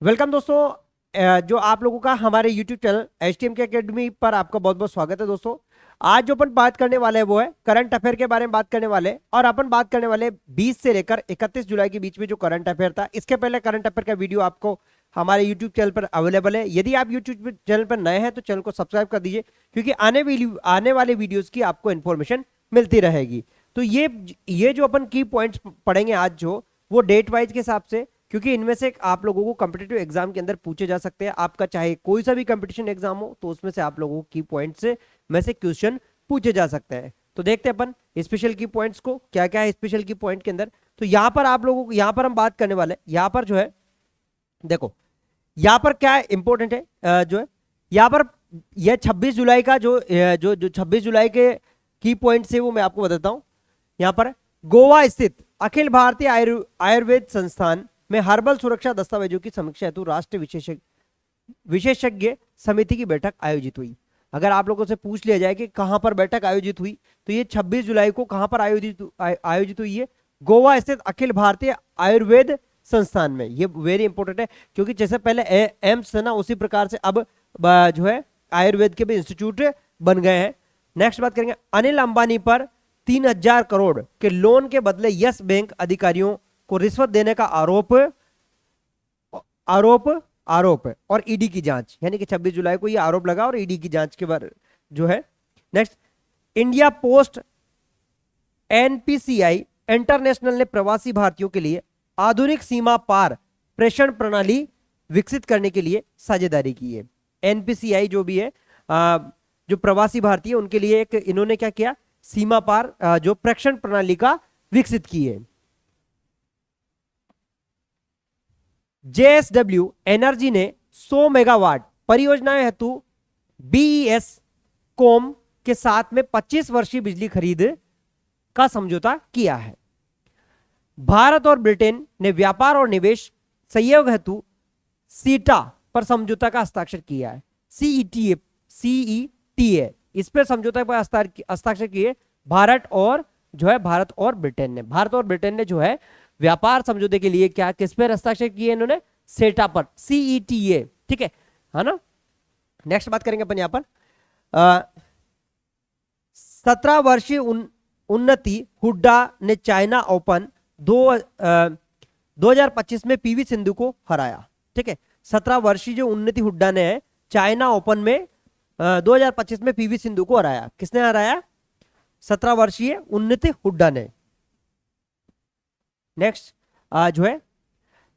Welcome दोस्तों। जो आप लोगों का हमारे YouTube चैनल HTM के अकेडमी पर आपका बहुत बहुत स्वागत है दोस्तों। आज जो अपन बात करने वाले हैं वो है करंट अफेयर के बारे में बात करने वाले हैं, और अपन बात करने वाले 20 से लेकर 31 जुलाई के बीच में जो करंट अफेयर था। इसके पहले करंट अफेयर का वीडियो आपको हमारे यूट्यूब चैनल पर अवेलेबल है। यदि आप यूट्यूब चैनल पर नए हैं तो चैनल को सब्सक्राइब कर दीजिए, क्योंकि आने वाले वीडियोज की आपको इन्फॉर्मेशन मिलती रहेगी। तो ये जो अपन की पॉइंट्स पढ़ेंगे आज, जो वो डेट वाइज के हिसाब से, क्योंकि इनमें से आप लोगों को कॉम्पिटिटिव एग्जाम के अंदर पूछे जा सकते हैं। आपका चाहे कोई सा भी कंपटीशन एग्जाम हो तो उसमें से आप लोगों को की पॉइंट्स में से क्वेश्चन पूछे जा सकते हैं। तो देखते हैं अपन स्पेशल की पॉइंट्स को, क्या क्या है स्पेशल की पॉइंट के अंदर। तो यहाँ पर आप लोगों को, यहाँ पर हम बात करने वाले, यहाँ पर जो है देखो, यहाँ पर क्या इंपॉर्टेंट है, जो है यहाँ पर यह 26 जुलाई का जो 26 जुलाई के की पॉइंट है वो मैं आपको बताता हूँ। यहाँ पर गोवा स्थित अखिल भारतीय आयुर्वेद संस्थान में हर्बल सुरक्षा दस्तावेजों की समीक्षा हेतु राष्ट्रीय विशेषज्ञ समिति की बैठक आयोजित हुई। अगर आप लोगों से पूछ लिया जाए कि कहां पर बैठक आयोजित हुई, तो ये 26 जुलाई को कहां पर आयोजित हुई है? गोवा स्थित अखिल भारतीय आयुर्वेद संस्थान में। ये वेरी इंपॉर्टेंट है, क्योंकि जैसे पहले एम्स है ना, उसी प्रकार से अब जो है आयुर्वेद के भी इंस्टीट्यूट बन गए हैं। नेक्स्ट बात करेंगे, अनिल अंबानी पर 3000 करोड़ के लोन के बदले यस बैंक अधिकारियों को रिश्वत देने का आरोप है, और ईडी की जांच, यानी कि 26 जुलाई को ये आरोप लगा और ईडी की जांच के बाद जो है। Next, India post NPCI international ने प्रवासी भारतीयों के लिए आधुनिक सीमा पार प्रेषण प्रणाली विकसित करने के लिए साझेदारी की है। एनपीसीआई जो भी है, जो प्रवासी भारतीय उनके लिए एक इन्होंने क्या किया, सीमा पार जो प्रेषण प्रणाली का विकसित की है। जेएसडब्ल्यू एनर्जी ने 100 मेगावाट परियोजनाएं हेतु बीईएस कॉम के साथ में 25 वर्षीय बिजली खरीद का समझौता किया है। भारत और ब्रिटेन ने व्यापार और निवेश सहयोग हेतु सीटा पर समझौता का हस्ताक्षर किया है। सीईटीए इस पर समझौता पर हस्ताक्षर किए भारत और ब्रिटेन ने। भारत और ब्रिटेन ने जो है व्यापार समझौते के लिए क्या, किस पर हस्ताक्षर किए इन्होंने? सेटा पर, सीईटीए, ठीक है ना। नेक्स्ट बात करेंगे अपन यहाँ पर 17 वर्षीय उन्नति हुड्डा ने चाइना ओपन 2025 में पीवी सिंधु को हराया। ठीक है, 17 वर्षीय जो उन्नति हुड्डा ने चाइना ओपन में 2025 में पीवी सिंधु को हराया। किसने हराया? 17 वर्षीय उन्नति हुड्डा ने। नेक्स्ट जो है,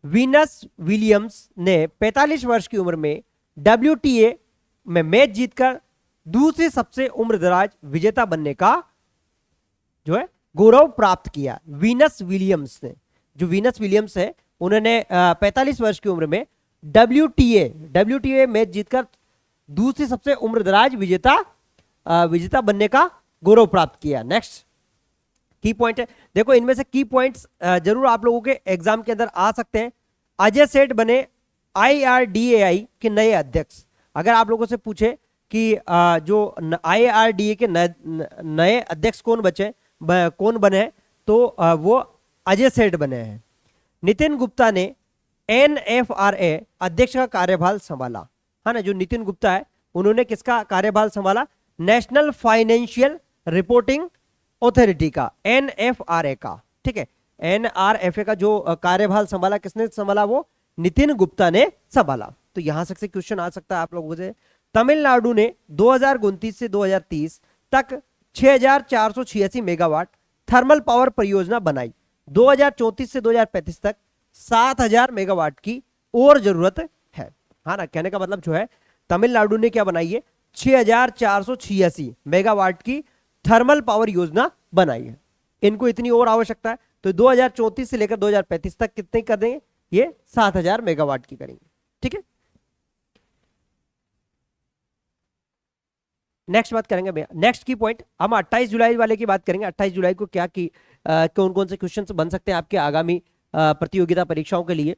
वीनस विलियम्स ने 45 वर्ष की उम्र में WTA में मैच जीतकर दूसरी सबसे उम्रदराज विजेता बनने का जो है गौरव प्राप्त किया। वीनस विलियम्स ने, जो वीनस विलियम्स है, उन्होंने 45 वर्ष की उम्र में WTA मैच जीतकर दूसरी सबसे उम्रदराज विजेता बनने का गौरव प्राप्त किया। नेक्स्ट की पॉइंट है, देखो इनमें से की पॉइंट्स जरूर आप लोगों के एग्जाम के अंदर आ सकते हैं। अजय सेठ बने IRDAI के नए अध्यक्ष। अगर आप लोगों से पूछे कि जो IRDA के नए अध्यक्ष कौन बने, तो वो अजय सेठ बने हैं। नितिन गुप्ता ने NFRA अध्यक्ष का कार्यभार संभाला, है ना। जो नितिन गुप्ता है, उन्होंने किसका कार्यभार संभाला? नेशनल फाइनेंशियल रिपोर्टिंग ऑथोरिटी का, NFRA का। ठीक है, NRFA का जो कार्यभार संभाला, किसने संभाला? वो नितिन गुप्ता ने संभाला। तो यहां से क्वेश्चन आ सकता है आप लोगों से। तमिलनाडु ने 2029 से 2030 तक 6486 मेगावाट थर्मल पावर परियोजना बनाई। 2034 से 2035 तक 7000 मेगावाट की और जरूरत है। हाँ ना, कहने का मतलब जो है, तमिलनाडु ने क्या बनाई है? 6486 मेगावाट की थर्मल पावर योजना बनाई है। इनको इतनी और आवश्यकता है, तो 2034 से लेकर 2035 तक कितने कर देंगे? ये 7000 मेगावाट की करेंगे। ठीक है, नेक्स्ट बात करेंगे भैया। नेक्स्ट की पॉइंट हम 28 जुलाई वाले की बात करेंगे। 28 जुलाई को क्या की कौन कौन से क्वेश्चन बन सकते हैं आपके आगामी प्रतियोगिता परीक्षाओं के लिए।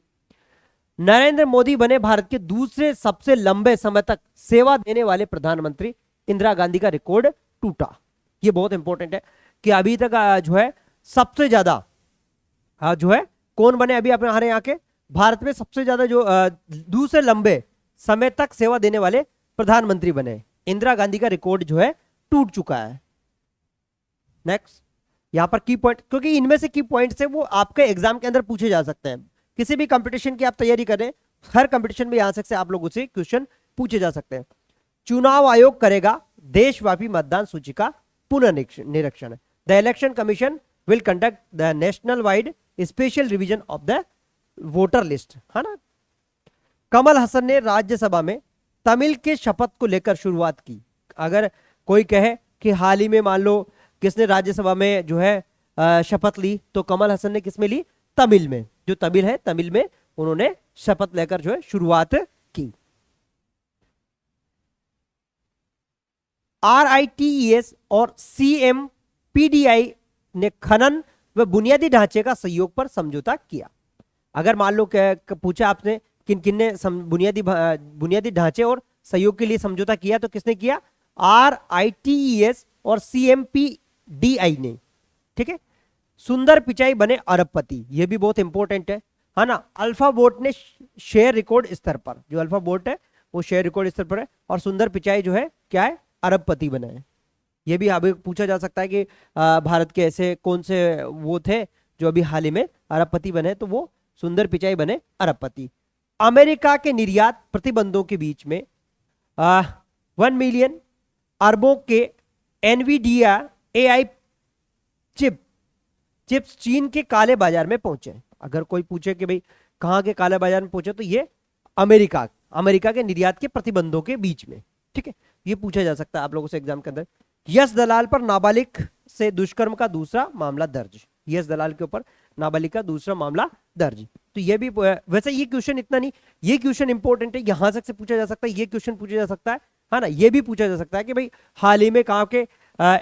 नरेंद्र मोदी बने भारत के दूसरे सबसे लंबे समय तक सेवा देने वाले प्रधानमंत्री। इंदिरा गांधी का रिकॉर्ड टूटा। ये बहुत इंपॉर्टेंट है कि अभी तक जो है सबसे ज्यादा जो है कौन बने अभी अपने हमारे यहाँ के? भारत में सबसे ज्यादा जो दूसरे लंबे समय तक सेवा देने वाले प्रधानमंत्री बने। इंदिरा गांधी का रिकॉर्ड जो है टूट चुका है। नेक्स्ट, यहां पर की पॉइंट, क्योंकि इनमें से की पॉइंट से वो आपके एग्जाम के अंदर पूछे जा सकते हैं। किसी भी कंपटीशन की आप तैयारी करें, हर कंपटीशन में यहां से आप लोगों से क्वेश्चन पूछे जा सकते हैं। चुनाव आयोग करेगा देशव्यापी मतदान सूची का पुनर्निरीक्षण। The election commission will conduct the national wide special revision of the voter list, है ना। कमल हसन ने राज्यसभा में तमिल के शपथ को लेकर शुरुआत की। अगर कोई कहे कि हाल ही में मान लो किसने राज्यसभा में जो है शपथ ली, तो कमल हसन ने किसमें ली? तमिल में। जो तमिल है, तमिल में उन्होंने शपथ लेकर जो है शुरुआत की। RITES और CMPDI ने खनन व बुनियादी ढांचे का सहयोग पर समझौता किया। अगर मान लो पूछा आपने किन किन ने बुनियादी ढांचे और सहयोग के लिए समझौता किया, तो किसने किया? RITES और CMPDI ने। ठीक है। सुंदर पिचाई बने अरबपति, यह भी बहुत इंपॉर्टेंट है ना। अल्फा बोट ने शेयर रिकॉर्ड स्तर पर, जो अल्फा बोट है वो शेयर रिकॉर्ड स्तर पर है, और सुंदर पिचाई जो है क्या है? अरबपति बना है। यह भी अभी पूछा जा सकता है कि भारत के ऐसे कौन से वो थे जो अभी हाल ही में अरबपति बने, तो वो सुंदर पिचाई बने अरबपति। अमेरिका के निर्यात प्रतिबंधों के बीच में 1 मिलियन अरबों के एनवीडिया AI चिप्स चीन के काले बाजार में पहुंचे। अगर कोई पूछे कि भाई कहां के काले बाजार में पहुंचे, तो ये अमेरिका के निर्यात के प्रतिबंधों के बीच में। ठीक है, ये पूछा जा सकता है आप लोगों से एग्जाम के अंदर। यश दलाल पर नाबालिग से दुष्कर्म का दूसरा मामला दर्ज। यश दलाल के ऊपर नाबालिग का दूसरा मामला दर्ज। तो ये भी, वैसे ये क्वेश्चन इतना नहीं, ये क्वेश्चन इंपॉर्टेंट है, यहां से पूछा जा सकता है, ये क्वेश्चन पूछा जा सकता है ना। ये भी पूछा जा सकता है कि भाई हाल ही में कहां के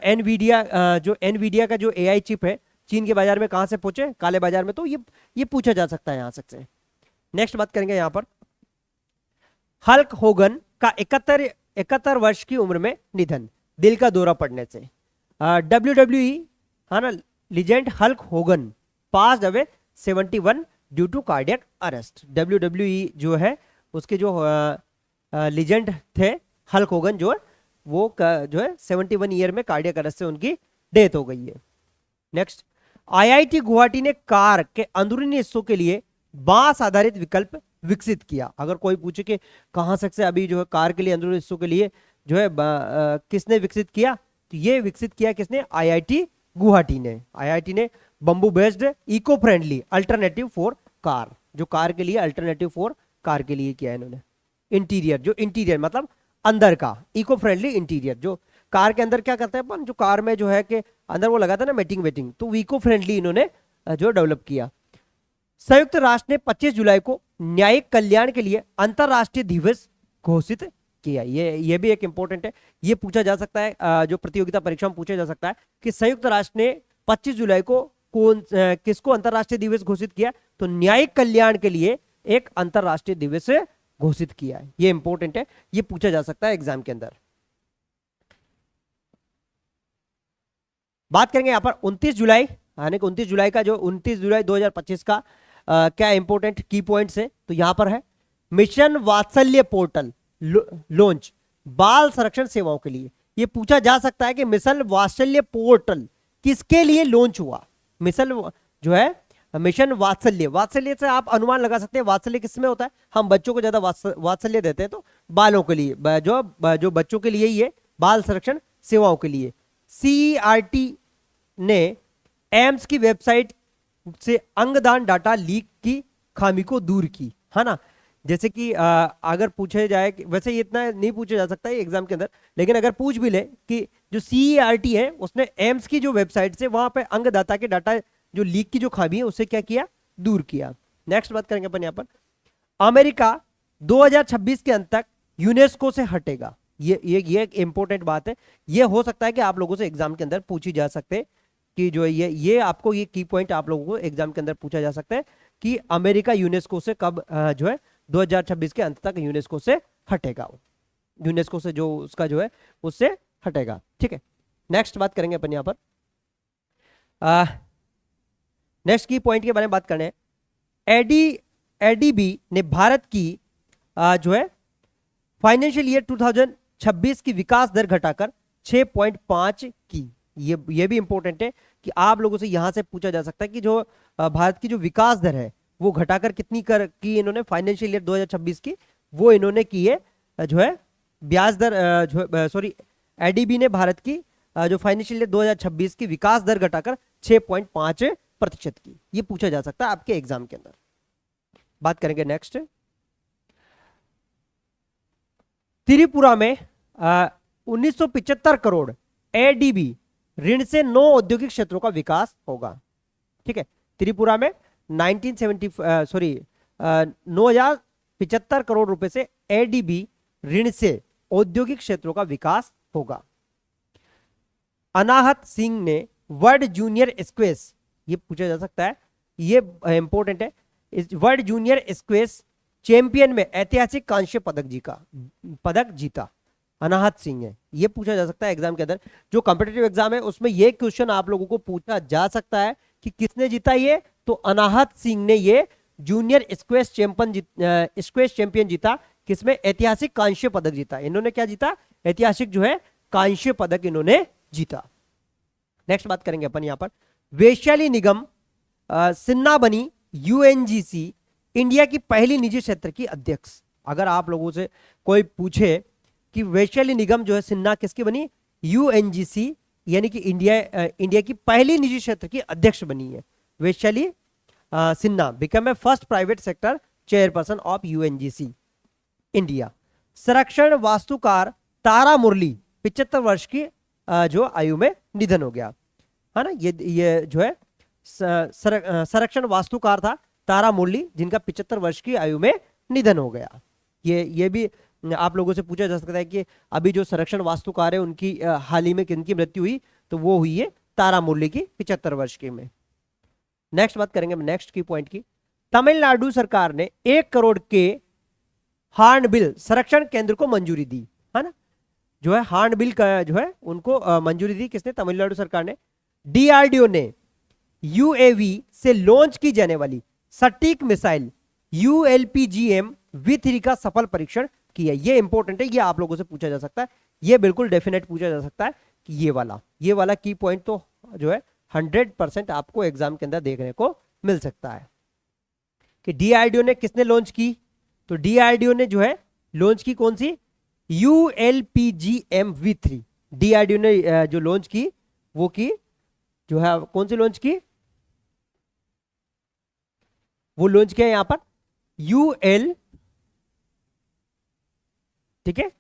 एनवीडिया का जो AI चिप है चीन के बाजार में कहां से पहुंचे? काले बाजार में। तो ये पूछा जा सकता है यहां से। नेक्स्ट बात करेंगे यहां पर, हल्क होगन का 71 वर्ष की उम्र में निधन, दिल का दौरा पड़ने से। WWE है ना, legend Hulk Hogan passed away 71 due to cardiac arrest. WWE जो है उसके जो लीजेंड थे हल्क होगन, जो है वो जो है 71 ईयर में कार्डियक अरेस्ट से उनकी डेथ हो गई है। नेक्स्ट, IIT गुवाहाटी ने कार के अंदरूनी हिस्सों के लिए बांस आधारित विकल्प विकसित किया। अगर कोई पूछे कि कहां से अभी जो है कार के लिए अंदरूनी हिस्सों के लिए जो है किसने विकसित किया, तो ये विकसित किया किसने? IIT गुवाहाटी ने। IIT ने bamboo based eco friendly alternative for car, जो कार के लिए अल्टरनेटिव फॉर कार के लिए किया है इन्होंने। इंटीरियर, जो इंटीरियर मतलब अंदर का, इको फ्रेंडली इंटीरियर, जो कार के अंदर क्या करते हैं अपन, जो कार में जो है कि अंदर वो लगाता है ना मैटिंग वेटिंग, तो इको फ्रेंडली इन्होंने जो डेवलप किया। संयुक्त राष्ट्र ने 25 जुलाई को न्यायिक कल्याण के लिए अंतरराष्ट्रीय दिवस घोषित किया। ये भी एक इंपॉर्टेंट है, ये पूछा जा सकता है जो प्रतियोगिता परीक्षा में पूछा जा सकता है कि संयुक्त राष्ट्र ने 25 जुलाई को किसको अंतरराष्ट्रीय दिवस घोषित किया? तो न्यायिक कल्याण के लिए एक अंतरराष्ट्रीय दिवस घोषित किया है। ये इंपॉर्टेंट है, ये पूछा जा सकता है एग्जाम के अंदर। बात करेंगे यहां पर 29 जुलाई, यानी कि 29 जुलाई का जो 29 जुलाई 2025 का क्या इंपॉर्टेंट की पॉइंट्स है, तो यहां पर है मिशन वात्सल्य पोर्टल लॉन्च बाल संरक्षण सेवाओं के लिए। यह पूछा जा सकता है कि मिशन वात्सल्य पोर्टल किसके लिए लॉन्च हुआ? मिशन जो है मिशन वात्सल्य से आप अनुमान लगा सकते हैं वात्सल्य किसमें होता है। हम बच्चों को ज्यादा वात्सल्य देते हैं, तो बालों के लिए, जो बच्चों के लिए ही है, बाल संरक्षण सेवाओं के लिए। CERT ने एम्स की वेबसाइट से अंगदान डाटा लीक की खामी को दूर की, है ना। जैसे कि अगर पूछे जाए, वैसे ये इतना नहीं पूछा जा सकता है एग्जाम के अंदर, लेकिन अगर पूछ भी ले कि जो CERT है उसने एम्स की जो वेबसाइट से वहां पे अंगदाता के डाटा जो लीक की जो खामी है उससे क्या किया? दूर किया। नेक्स्ट बात करेंगे अपन यहां पर, अमेरिका 2026 के अंत तक यूनेस्को से हटेगा। ये एक इंपॉर्टेंट बात है, ये हो सकता है कि आप लोगों से एग्जाम के अंदर पूछी जा सकते कि जो ये आपको ये की पॉइंट आप लोगों को एग्जाम के अंदर पूछा जा सकता है कि अमेरिका यूनेस्को से कब जो है 2026 के अंत तक यूनेस्को से हटेगा, यूनेस्को से जो उसका जो है उससे हटेगा। ठीक है, नेक्स्ट बात करेंगे अपन यहां पर, नेक्स्ट की पॉइंट के बारे में बात करने हैं। एडी एडीबी ने भारत की जो है फाइनेंशियल ईयर 2026 की विकास दर घटाकर 6.5 की। ये भी इंपॉर्टेंट है कि आप लोगों से यहां से पूछा जा सकता है कि जो भारत की जो विकास दर है वो घटाकर कितनी कर की इन्होंने फाइनेंशियल ईयर 2026 की, वो इन्होंने की है जो है ब्याज दर जो सॉरी एडीबी ने भारत की जो फाइनेंशियल ईयर 2026 की विकास दर घटाकर 6.5% की। ये पूछा जा सकता है आपके एग्जाम के अंदर। बात करेंगे नेक्स्ट, त्रिपुरा में 1975 करोड़ एडीबी ऋण से 9 औद्योगिक क्षेत्रों का विकास होगा। ठीक है, त्रिपुरा में 9,075 करोड़ रुपए से एडीबी ऋण से औद्योगिक क्षेत्रों का विकास होगा। अनाहत सिंह ने वर्ल्ड जूनियर स्क्वैश, ये पूछा जा सकता है, ये इंपॉर्टेंट है, वर्ल्ड जूनियर स्क्वैश चैंपियन में ऐतिहासिक कांस्य पदक जीता अनाहत सिंह है। ये पूछा जा सकता है एग्जाम के अंदर, जो कॉम्पिटिटिव एग्जाम है उसमें ये क्वेश्चन आप लोगों को पूछा जा सकता है कि किसने जीता ये, तो अनाहत सिंह ने ये जूनियर स्क्वैश चैंपियन जीता। किसमें? ऐतिहासिक कांस्य पदक जीता। इन्होंने क्या जीता? ऐतिहासिक जो है कांस्य पदक इन्होंने जीता। नेक्स्ट बात करेंगे अपन यहां पर, वैशाली निगम सिन्हा बनी यूएनजीसी इंडिया की पहली निजी क्षेत्र की अध्यक्ष। अगर आप लोगों से कोई पूछे कि वैशाली निगम जो है सिन्हा किसकी बनी? यूएनजीसी यानी कि इंडिया की पहली निजी क्षेत्र की अध्यक्ष बनी है Vaishali Sinha, become a first private sector chairperson of UNGC India. संरक्षण वास्तुकार तारा मुरली 75 वर्ष की जो आयु में निधन हो गया है ना। ये जो है संरक्षण वास्तुकार था तारा मुरली, जिनका 75 वर्ष की आयु में निधन हो गया। ये भी आप लोगों से पूछा जा सकता है कि अभी जो संरक्षण वास्तुकार है उनकी हाल ही में किनकी मृत्यु हुई, तो वो हुई है तारा मुरली की 75 वर्ष की में। नेक्स्ट बात करेंगे नेक्स्ट की पॉइंट की, तमिलनाडु सरकार ने 1 करोड़ के हार्नबिल संरक्षण केंद्र को मंजूरी दी है ना। जो है हार्नबिल का जो है उनको मंजूरी दी किसने? तमिलनाडु सरकार ने। डीआरडीओ ने यूएवी से लॉन्च की जाने वाली सटीक मिसाइल ULPGM V3 का सफल परीक्षण किया। ये इंपॉर्टेंट है, ये आप लोगों से पूछा जा सकता है, ये बिल्कुल डेफिनेट पूछा जा सकता है कि ये वाला की पॉइंट तो जो है 100% आपको एग्जाम के अंदर देखने को मिल सकता है कि डीआरडीओ ने किसने लॉन्च की, तो डीआरडीओ ने जो है लॉन्च की कौन सी? ULPGM V3 डीआरडीओ ने जो लॉन्च की वो की जो है कौन सी लॉन्च की? वो लॉन्च किया यहां पर UL, ठीक है,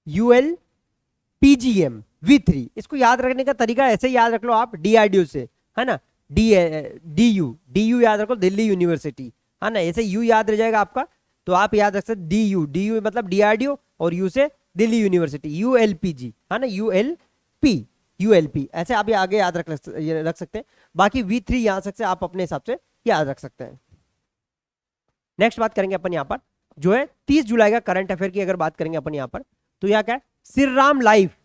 ULPGM V3। इसको याद रखने का तरीका ऐसे याद रख लो आप डीआरडीओ से, है ना। DU याद रखो, दिल्ली यूनिवर्सिटी, है ना। ऐसे U याद रह जाएगा आपका, तो आप याद रख सकते DU मतलब डीआरडीओ और U से दिल्ली यूनिवर्सिटी, ULPG, है ना, ULP ऐसे आप आगे याद रख सकते हैं। बाकी V3 यहां से आप अपने हिसाब से याद रख सकते हैं। नेक्स्ट बात करेंगे अपन यहां पर जो है 30 जुलाई का करंट अफेयर की अगर बात करेंगे अपन यहां पर, तो यह क्या है? श्रीराम लाइफ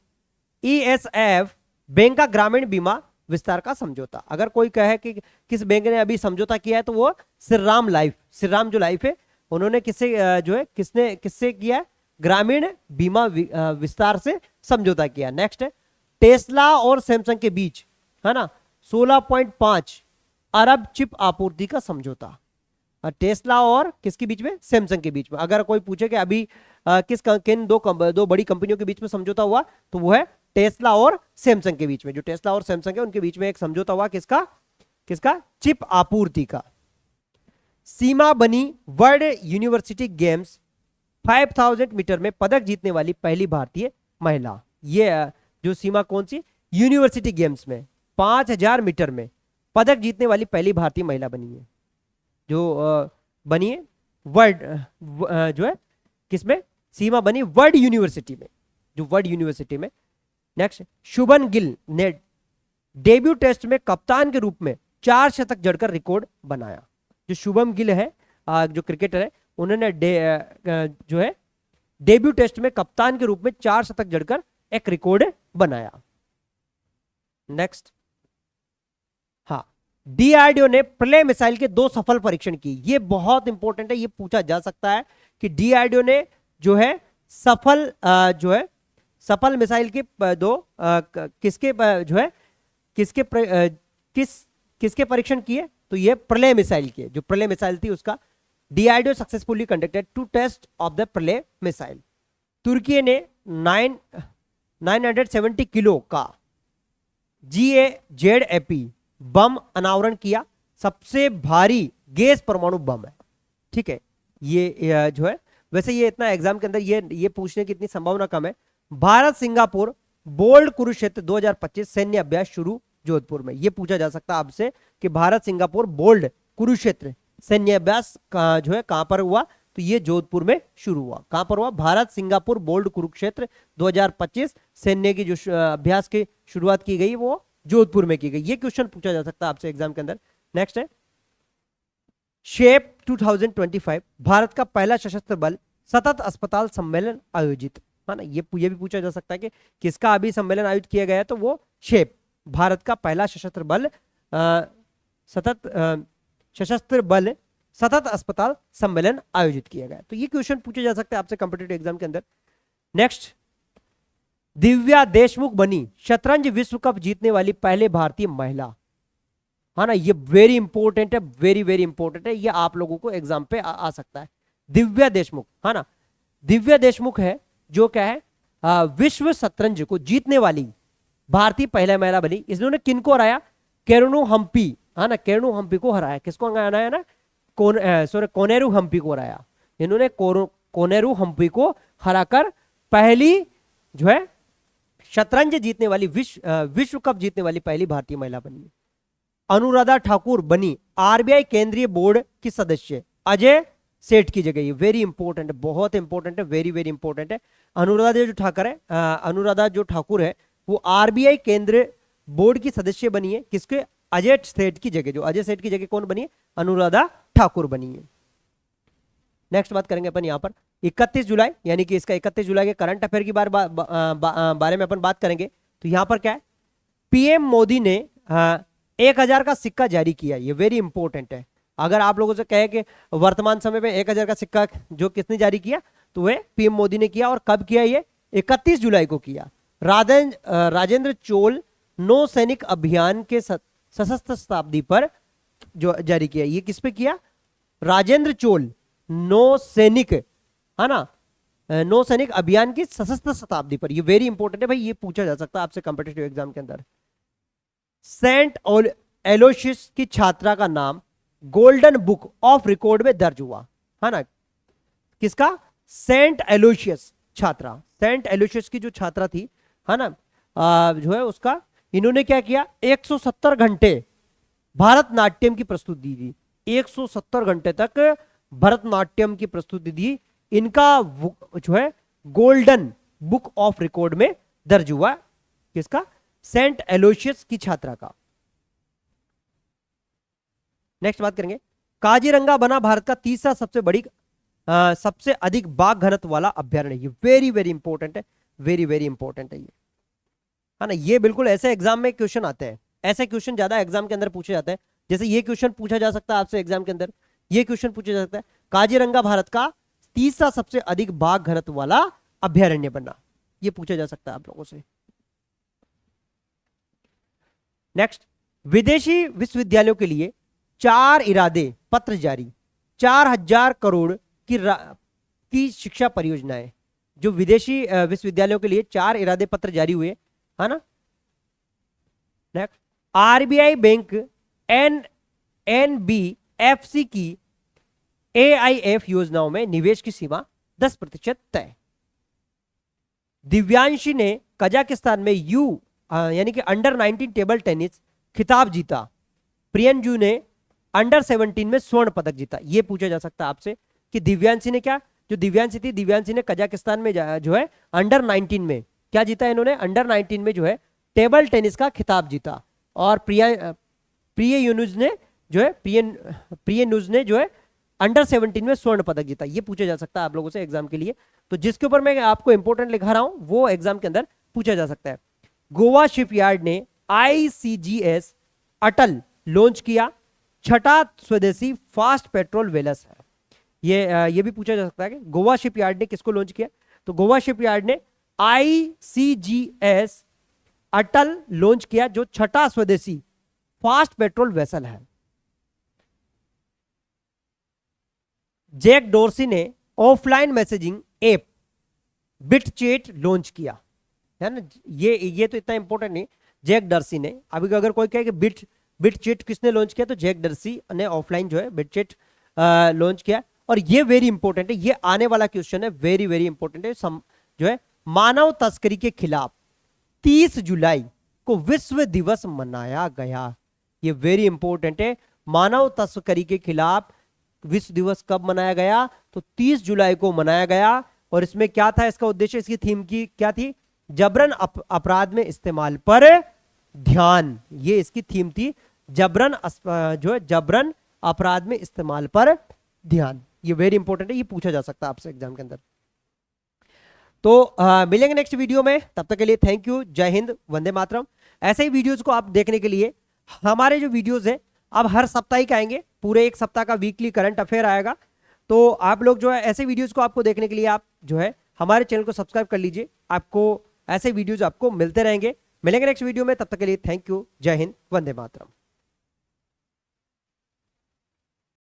ESF बैंक का ग्रामीण बीमा विस्तार का समझौता। अगर कोई कहे कि किस बैंक ने अभी समझौता किया है, तो वो श्रीराम जो लाइफ है उन्होंने किससे किया है? ग्रामीण बीमा विस्तार से समझौता किया। नेक्स्ट है टेस्ला और सैमसंग के बीच, है ना, 16.5 अरब चिप आपूर्ति का समझौता। टेस्ला और किसके बीच में? सैमसंग के बीच में। अगर कोई पूछे कि अभी किन दो बड़ी कंपनियों के बीच में समझौता हुआ, तो वो है टेस्ला और सैमसंग के बीच में। जो टेस्ला और सैमसंग है उनके बीच में एक समझौता हुआ, किसका? चिप आपूर्ति का। सीमा बनी वर्ल्ड यूनिवर्सिटी गेम्स 5000 मीटर में पदक जीतने वाली पहली भारतीय महिला। ये जो सीमा कौन सी? यूनिवर्सिटी गेम्स में 5000 मीटर में पदक जीतने वाली पहली भारतीय महिला बनी है, जो बनी है वर्ल्ड जो है किसमें? सीमा बनी वर्ल्ड यूनिवर्सिटी में, जो वर्ल्ड यूनिवर्सिटी में। नेक्स्ट, शुभन गिल ने डेब्यू टेस्ट में कप्तान के रूप में 4 शतक जड़कर रिकॉर्ड बनाया। जो शुभम गिल है जो क्रिकेटर है, उन्होंने जो है डेब्यू टेस्ट में कप्तान के रूप में 4 शतक जड़कर एक रिकॉर्ड बनाया। नेक्स्ट, हाँ, डीआरडीओ ने प्रलय मिसाइल के 2 सफल परीक्षण किए। ये बहुत इंपॉर्टेंट है, ये पूछा जा सकता है कि डीआरडीओ ने जो है सफल जो है सफल मिसाइल के किसके जो है किसके किसके परीक्षण किए, तो ये प्रलय मिसाइल के, जो प्रलय मिसाइल थी उसका। DRDO successfully conducted 2 test of the Pralay missile. तुर्की ने 970 किलो का GAZAP बम अनावरण किया। सबसे भारी गैस परमाणु बम है, ठीक है। ये जो है, वैसे ये इतना एग्जाम के अंदर ये पूछने की इतनी संभावना कम है। भारत सिंगापुर बोल्ड कुरुक्षेत्र 2025 सैन्य अभ्यास शुरू जोधपुर में। ये पूछा जा सकता है आपसे कि भारत सिंगापुर बोल्ड कुरुक्षेत्र सैन्य अभ्यास जो है कहां पर हुआ, तो ये जोधपुर में शुरू हुआ। कहां पर हुआ? भारत सिंगापुर बोल्ड कुरुक्षेत्र 2025 सैन्य की जो अभ्यास की शुरुआत की गई वो जोधपुर में की गई। ये क्वेश्चन पूछा जा सकता है आपसे एग्जाम के अंदर। नेक्स्ट है शेप 2025 भारत का पहला सशस्त्र बल सतत अस्पताल सम्मेलन आयोजित, है ना। ये भी पूछा जा सकता है कि किसका अभी सम्मेलन आयोजित किया गया है, तो वो शेप भारत का पहला सशस्त्र बल सशस्त्र बल सतत अस्पताल सम्मेलन आयोजित किया गया। तो ये क्वेश्चन पूछे जा सकते हैं आपसे कॉम्पिटिटिव एग्जाम के अंदर। नेक्स्ट, दिव्या देशमुख बनी शतरंज विश्व कप जीतने वाली पहले भारतीय महिला, है ना। ये वेरी इंपॉर्टेंट है, वेरी वेरी इंपॉर्टेंट है, ये आप लोगों को एग्जाम पे आ सकता है। दिव्या देशमुख, है ना। दिव्या देशमुख है जो क्या है विश्व शतरंज को जीतने वाली भारतीय पहला महिला बनी। इन्होंने किनको हराया? केरुनु हम्पी, है ना। केरुनु हम्पी को हराया। किसको हराया ना? कोनेरू हम्पी को हराया। इन्होंने कोनेरू हम्पी को हराकर पहली जो है शतरंज जीतने वाली विश्व कप जीतने वाली पहली भारतीय महिला बनी। अनुराधा ठाकुर बनी आरबीआई केंद्रीय बोर्ड की सदस्य अजय सेठ की जगह। ये वेरी इंपॉर्टेंट है, बहुत इंपॉर्टेंट है, वेरी वेरी इंपॉर्टेंट है। अनुराधा जो ठाकुर है वो आरबीआई केंद्रीय बोर्ड की सदस्य बनी है। किसके? अजय सेठ की जगह। जो अजय सेठ की जगह कौन बनी है? अनुराधा ठाकुर बनी है। नेक्स्ट बात करेंगे अपन यहाँ पर 31 जुलाई, यानी कि इसका 31 जुलाई के करंट अफेयर की बारे में अपन बात करेंगे। तो यहाँ पर क्या है, पीएम मोदी ने 1000 का सिक्का जारी किया। ये वेरी इंपॉर्टेंट है। अगर आप लोगों से कहे कि वर्तमान समय में 1000 का सिक्का जो किसने जारी किया, तो वह पीएम मोदी ने किया। और कब किया? ये 31 जुलाई को किया। राजेंद्र चोल नौ सैनिक अभियान के सशस्त्र शताब्दी पर जो जारी किया। ये किस पे किया? राजेंद्र चोल नौ सैनिक, है ना, नौ सैनिक अभियान की सशस्त्र शताब्दी पर। ये वेरी इंपॉर्टेंट है भाई, ये पूछा जा सकता है आपसे कॉम्पिटिटिव एग्जाम के अंदर। सेंट एलोशियस की छात्रा का नाम गोल्डन बुक ऑफ रिकॉर्ड में दर्ज हुआ, है ना। किसका? सेंट एलोशियस छात्रा। सेंट एलोशियस की जो छात्रा थी, है ना, जो है उसका इन्होंने क्या किया? 170 घंटे भरतनाट्यम की प्रस्तुति दी। 170 घंटे तक भरतनाट्यम की प्रस्तुति दी। इनका जो है गोल्डन बुक ऑफ रिकॉर्ड में दर्ज हुआ। किसका? सेंट एलोशियस की छात्रा का। नेक्स्ट बात करेंगे, काजीरंगा बना भारत का तीसरा सबसे अधिक बाघ घनत्व वाला अभ्यारण्य। ये वेरी वेरी इंपॉर्टेंट है, वेरी वेरी इंपॉर्टेंट है ये, है ना। ये बिल्कुल ऐसे एग्जाम में क्वेश्चन आते हैं, ऐसे क्वेश्चन ज्यादा एग्जाम के अंदर पूछे जाते हैं। जैसे ये क्वेश्चन पूछा जा सकता है आपसे एग्जाम के अंदर, ये क्वेश्चन पूछा जा सकता है, काजीरंगा भारत का तीसरा सबसे अधिक बाघ घनत्व वाला अभ्यारण्य बना। ये पूछा जा सकता है आप लोगों से। नेक्स्ट, विदेशी विश्वविद्यालयों के लिए 4 इरादे पत्र जारी। 4000 करोड़ की शिक्षा परियोजनाएं। जो विदेशी विश्वविद्यालयों के लिए 4 इरादे पत्र जारी हुए, है ना। नेक्स्ट, आरबीआई बैंक एनबीएफसी की एआईएफ योजनाओं में निवेश की सीमा 10% तय। दिव्यांशी ने कजाकिस्तान में यानी कि अंडर 19 टेबल टेनिस खिताब जीता। प्रियंजू ने अंडर 17 में स्वर्ण पदक जीता। यह पूछा जा सकता है आपसे कि दिव्यांशी ने क्या, जो दिव्यांशी थी, दिव्यांशी ने कजाकिस्तान में जो है अंडर 19 में क्या जीता? इन्होंने अंडर 19 में जो है टेबल टेनिस का खिताब जीता। और प्रियनुज ने जो है अंडर 17 में स्वर्ण पदक जीता। ये पूछा जा सकता है आप लोगों से एग्जाम के लिए। तो जिसके ऊपर मैं आपको इंपोर्टेंट लिखा रहा हूं वो एग्जाम के अंदर पूछा जा सकता है। गोवा शिपयार्ड ने ICGS अटल लॉन्च किया? छठा स्वदेशी फास्ट पेट्रोल वेलस है। ये भी पूछा जा सकता है कि गोवा शिपयार्ड ने किसको लॉन्च किया? तो गोवा शिपयार्ड ने ICGS अटल लॉन्च किया, जो छठा स्वदेशी फास्ट पेट्रोल वेसल है। जैक डोर्सी ने ऑफलाइन मैसेजिंग ऐप बिटचेट लॉन्च किया, है ना। ये तो इतना इंपॉर्टेंट नहीं। जैक डर्सी ने, अभी अगर कोई कहे कि बिटचेट किसने लॉन्च किया, तो जैक डर्सी ने ऑफलाइन जो है बिटचेट लॉन्च किया। और ये वेरी इंपॉर्टेंट है, ये आने वाला क्वेश्चन है, वेरी वेरी इंपॉर्टेंट है। जो है मानव तस्करी के खिलाफ 30 जुलाई को विश्व दिवस मनाया गया। ये वेरी इंपॉर्टेंट है, मानव तस्करी के खिलाफ विश्व दिवस कब मनाया गया? तो 30 जुलाई को मनाया गया। और इसमें क्या था इसका उद्देश्य, इसकी थीम की क्या थी? जबरन अपराध में इस्तेमाल पर ध्यान। ये इसकी थीम थी, जबरन अपराध में इस्तेमाल पर ध्यान। ये वेरी इंपॉर्टेंट है, ये पूछा जा सकता है आपसे एग्जाम के अंदर। तो मिलेंगे नेक्स्ट वीडियो में, तब तक के लिए थैंक यू, जय हिंद, वंदे मातरम। ऐसे ही वीडियोस को आप देखने के लिए हमारे जो वीडियोस है अब हर साप्ताहिक आएंगे, पूरे एक सप्ताह का वीकली करंट अफेयर आएगा। तो आप लोग जो है ऐसे वीडियोस को आपको देखने के लिए आप जो है हमारे चैनल को सब्सक्राइब कर लीजिए, आपको ऐसे वीडियोस आपको मिलते रहेंगे। मिलेंगे नेक्स्ट वीडियो में, तब तक के लिए थैंक यू, जय हिंद, वंदे मातरम।